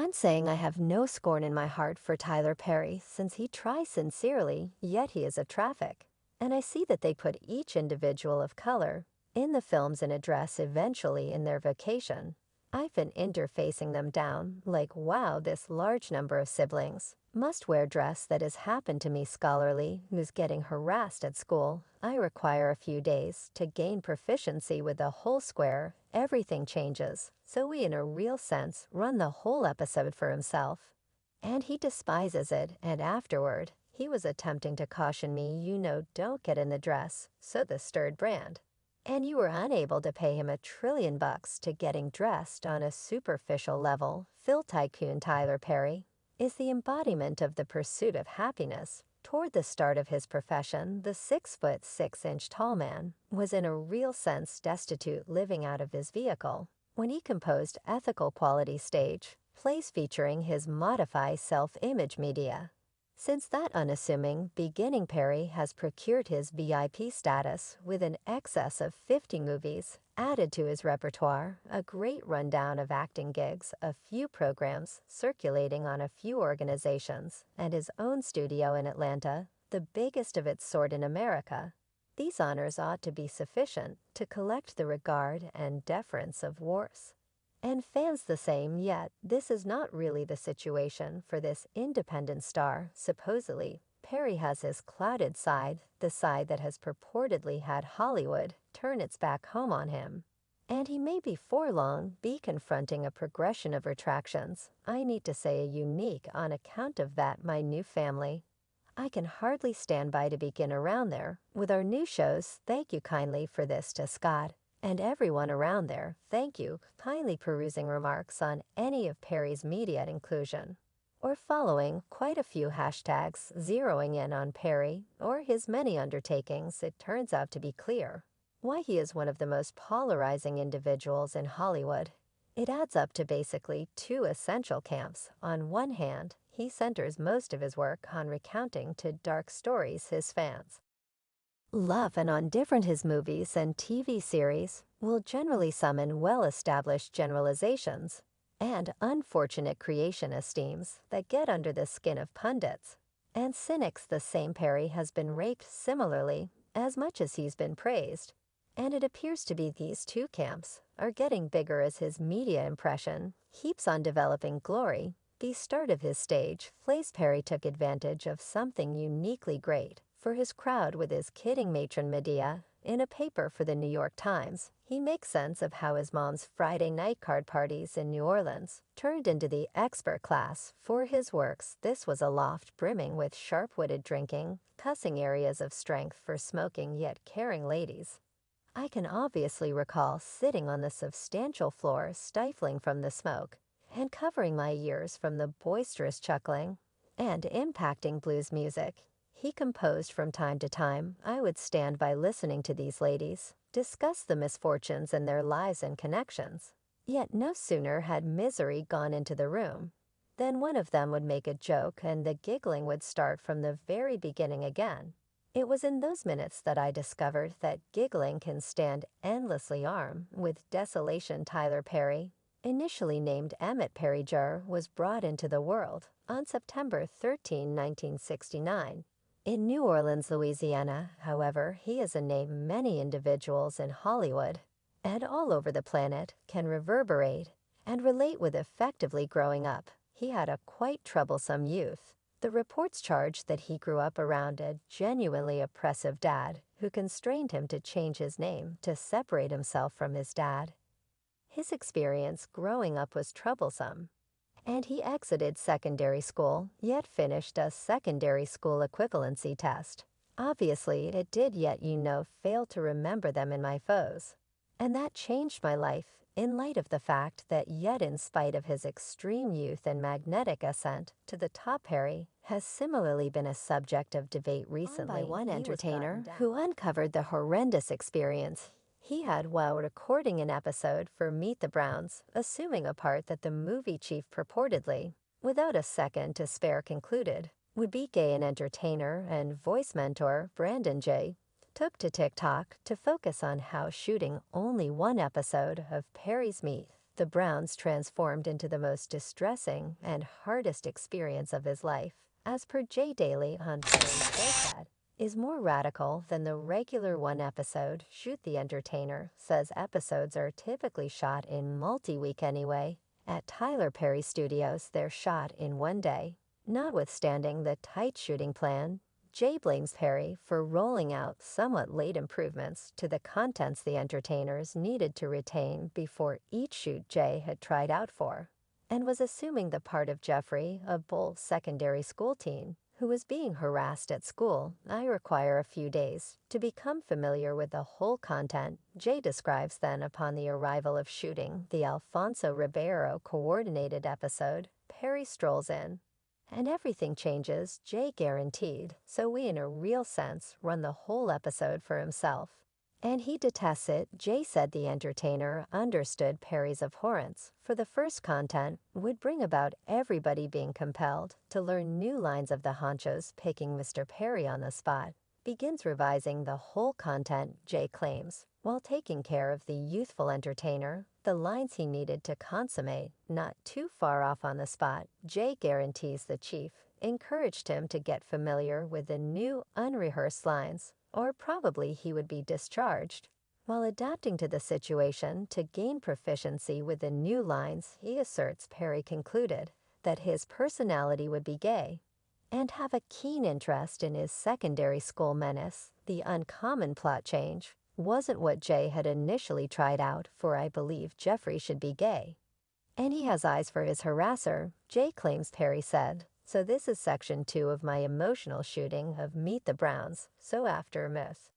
I'm saying I have no scorn in my heart for Tyler Perry since he tries sincerely, yet he is a traffic. And I see that they put each individual of color in the films in a dress eventually in their vocation. I've been interfacing them down, like wow, this large number of siblings must wear dress that has happened to me scholarly who's getting harassed at school. I require a few days to gain proficiency with the whole square. Everything changes, so he in a real sense run the whole episode for himself. And he despises it, and afterward, he was attempting to caution me, don't get in the dress, so the stirred brand. And you were unable to pay him $1 trillion to getting dressed on a superficial level. Phil Tycoon Tyler Perry is the embodiment of the pursuit of happiness. Toward the start of his profession, the 6'6" tall man was in a real sense destitute, living out of his vehicle. When he composed Ethical Quality Stage, plays featuring his modify self-image Madea. Since that unassuming beginning, Perry has procured his VIP status with an excess of 50 movies added to his repertoire, a great rundown of acting gigs, a few programs circulating on a few organizations, and his own studio in Atlanta, the biggest of its sort in America. These honors ought to be sufficient to collect the regard and deference of wars and fans the same, yet this is not really the situation for this independent star. Supposedly, Perry has his clouded side, the side that has purportedly had Hollywood turn its back home on him. And he may before long be confronting a progression of retractions, I need to say unique on account of that my new family. I can hardly stand by to begin around there with our new shows. Thank you kindly for this to Scott and everyone around there. Thank you kindly perusing remarks on any of Perry's media inclusion or following quite a few hashtags zeroing in on Perry or his many undertakings. It turns out to be clear why he is one of the most polarizing individuals in Hollywood. It adds up to basically two essential camps. On one hand, he centers most of his work on recounting to dark stories his fans love, and on different his movies and TV series will generally summon well-established generalizations and unfortunate creation esteems that get under the skin of pundits and cynics. The same Perry has been raped similarly as much as he's been praised, and it appears to be these two camps are getting bigger as his media impression keeps on developing glory. The start of his stage plays, Perry took advantage of something uniquely great for his crowd with his kidding matron Madea. In a paper for the New York Times, he makes sense of how his mom's Friday night card parties in New Orleans turned into the expert class for his works. This was a loft brimming with sharp-witted drinking, cussing, areas of strength for smoking yet caring ladies. I can obviously recall sitting on the substantial floor, stifling from the smoke and covering my ears from the boisterous chuckling and impacting blues music he composed from time to time. I would stand by listening to these ladies discuss the misfortunes in their lives and connections. Yet no sooner had misery gone into the room than one of them would make a joke and the giggling would start from the very beginning again. It was in those minutes that I discovered that giggling can stand endlessly arm with desolation. Tyler Perry, initially named Emmett Perry Jr., was brought into the world on September 13, 1969. In New Orleans, Louisiana, however, he is a name many individuals in Hollywood and all over the planet can reverberate and relate with effectively. Growing up, he had a quite troublesome youth. The reports charge that he grew up around a genuinely oppressive dad who constrained him to change his name to separate himself from his dad. His experience growing up was troublesome, and he exited secondary school, yet finished a secondary school equivalency test. Obviously, it did, yet fail to remember them in my foes. And that changed my life, in light of the fact that yet in spite of his extreme youth and magnetic ascent to the top, Perry has similarly been a subject of debate recently. By one entertainer who uncovered the horrendous experience he had while recording an episode for Meet the Browns, assuming a part that the movie chief purportedly, without a second to spare, concluded would be gay. An entertainer and voice mentor, Brandon J., took to TikTok to focus on how shooting only one episode of Perry's Meet The Browns transformed into the most distressing and hardest experience of his life, as per Jay Daly on Perry's Showpad, is more radical than the regular one-episode shoot. The Entertainer says episodes are typically shot in multi-week anyway. At Tyler Perry Studios, they're shot in one day. Notwithstanding the tight shooting plan, Jay blames Perry for rolling out somewhat late improvements to the contents the entertainers needed to retain before each shoot Jay had tried out for, and was assuming the part of Jeffrey, a bull secondary school teen who was being harassed at school. I require a few days to become familiar with the whole content, Jay describes. Then, upon the arrival of shooting the Alfonso Ribeiro coordinated episode, Perry strolls in, and everything changes, Jay guaranteed, so we in a real sense run the whole episode for himself. And he detests it. Jay said the entertainer understood Perry's abhorrence for the first content would bring about everybody being compelled to learn new lines of the honchos, picking Mr. Perry on the spot. Begins revising the whole content, Jay claims, while taking care of the youthful entertainer, the lines he needed to consummate, not too far off on the spot. Jay guarantees the chief encouraged him to get familiar with the new unrehearsed lines, or probably he would be discharged. While adapting to the situation to gain proficiency with the new lines, he asserts Perry concluded that his personality would be gay and have a keen interest in his secondary school menace. The uncommon plot change wasn't what Jay had initially tried out for. I believe Jeffrey should be gay, and he has eyes for his harasser, Jay claims Perry said. So this is section 2 of my emotional shooting of Meet the Browns. So after myth,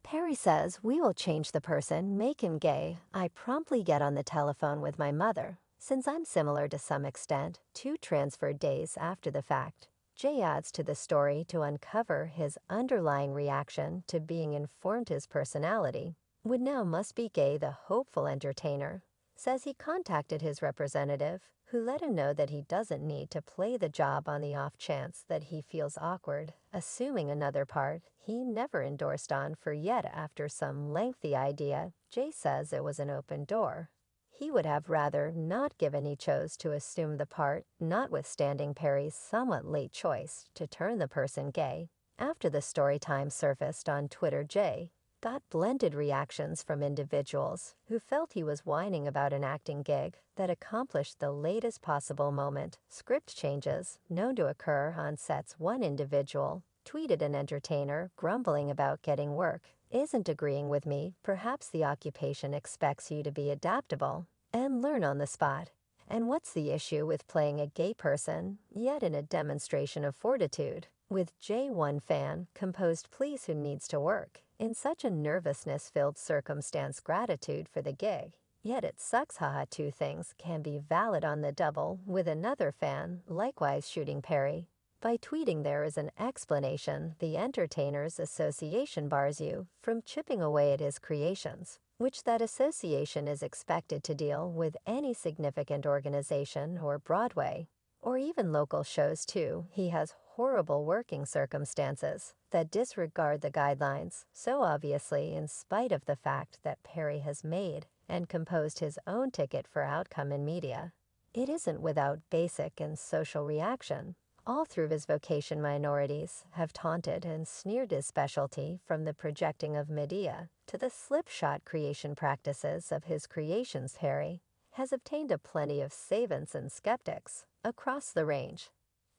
Perry says, we will change the person, make him gay. I promptly get on the telephone with my mother, since I'm similar to some extent, 2 transferred days after the fact. Jay adds to the story to uncover his underlying reaction to being informed his personality would now must be gay. The hopeful entertainer says he contacted his representative, who let him know that he doesn't need to play the job on the off chance that he feels awkward, assuming another part he never endorsed on for. Yet after some lengthy idea, Jay says it was an open door he would have rather not given. He chose to assume the part, notwithstanding Perry's somewhat late choice to turn the person gay. After the story time surfaced on Twitter, Jay got blended reactions from individuals who felt he was whining about an acting gig that accomplished the latest possible moment. Script changes known to occur on sets. One individual tweeted an entertainer grumbling about getting work isn't agreeing with me. Perhaps the occupation expects you to be adaptable and learn on the spot. And what's the issue with playing a gay person? Yet in a demonstration of fortitude, with J1 fan composed please who needs to work in such a nervousness-filled circumstance. Gratitude for the gig. Yet it sucks. Haha. 2 things can be valid on the double, with another fan likewise shooting Perry by tweeting there is an explanation. The Entertainers Association bars you from chipping away at his creations, which that association is expected to deal with any significant organization or Broadway, or even local shows too. He has horrible working circumstances that disregard the guidelines, so obviously in spite of the fact that Perry has made and composed his own ticket for outcome in media, it isn't without basic and social reaction. All through his vocation, minorities have taunted and sneered his specialty, from the projecting of Madea to the slipshod creation practices of his creations. Perry has obtained a plenty of savants and skeptics across the range.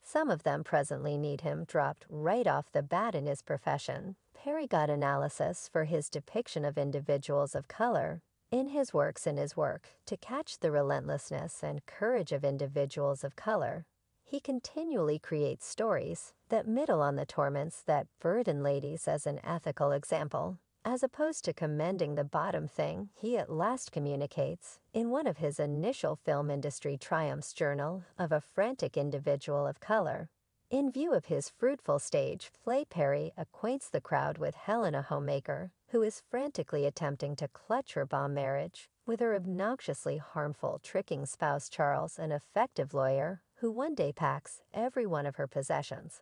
Some of them presently need him dropped right off the bat in his profession. Perry got analysis for his depiction of individuals of color in his works to catch the relentlessness and courage of individuals of color. He continually creates stories that middle on the torments that burden ladies as an ethical example. As opposed to commending the bottom thing, he at last communicates, in one of his initial film industry triumphs, journal of a frantic individual of color. In view of his fruitful stage play, Perry acquaints the crowd with Helen, a homemaker, who is frantically attempting to clutch her bomb marriage with her obnoxiously harmful, tricking spouse Charles, an effective lawyer who one day packs every one of her possessions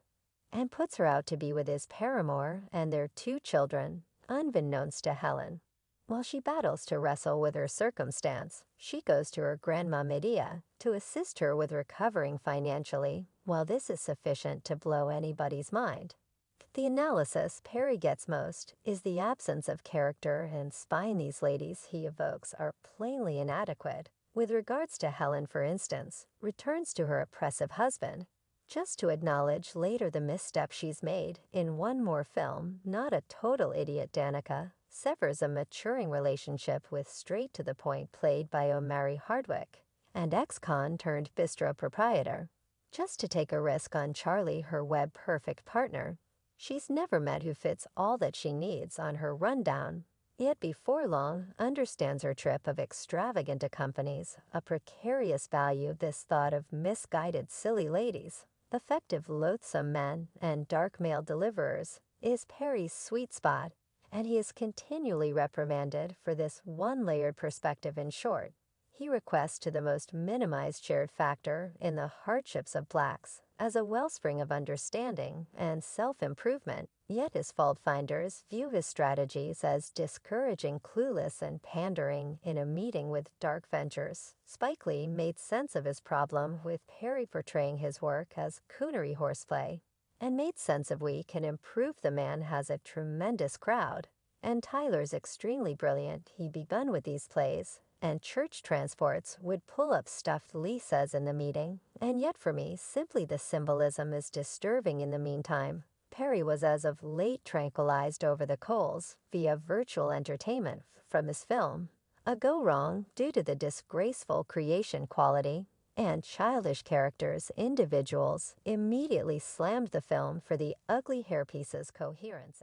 and puts her out to be with his paramour and their 2 children, unbeknownst to Helen. While she battles to wrestle with her circumstance, she goes to her grandma Madea to assist her with recovering financially, while this is sufficient to blow anybody's mind. The analysis Perry gets most is the absence of character and spine these ladies he evokes are plainly inadequate. With regards to Helen, for instance, returns to her oppressive husband, just to acknowledge later the misstep she's made in one more film, not a total idiot Danica, severs a maturing relationship with straight-to-the-point played by Omari Hardwick, and ex-con turned bistro proprietor, just to take a risk on Charlie, her web-perfect partner. She's never met who fits all that she needs on her rundown, yet before long understands her trip of extravagant accompanies a precarious value this thought of misguided silly ladies, effective loathsome men, and dark male deliverers is Perry's sweet spot, and he is continually reprimanded for this one-layered perspective. In short, he requests to the most minimized shared factor in the hardships of blacks as a wellspring of understanding and self-improvement, yet his fault-finders view his strategies as discouraging, clueless, and pandering in a meeting with Dark Ventures. Spike Lee made sense of his problem with Perry portraying his work as coonery horseplay, and made sense of We Can Improve the Man has a tremendous crowd, and Tyler's extremely brilliant. He begun with these plays, and church transports would pull up stuff Lee says in the meeting, and yet for me simply the symbolism is disturbing. In the meantime, Perry was as of late tranquilized over the coals via virtual entertainment from his film, a go-wrong due to the disgraceful creation quality and childish characters. Individuals immediately slammed the film for the ugly hairpiece's coherence.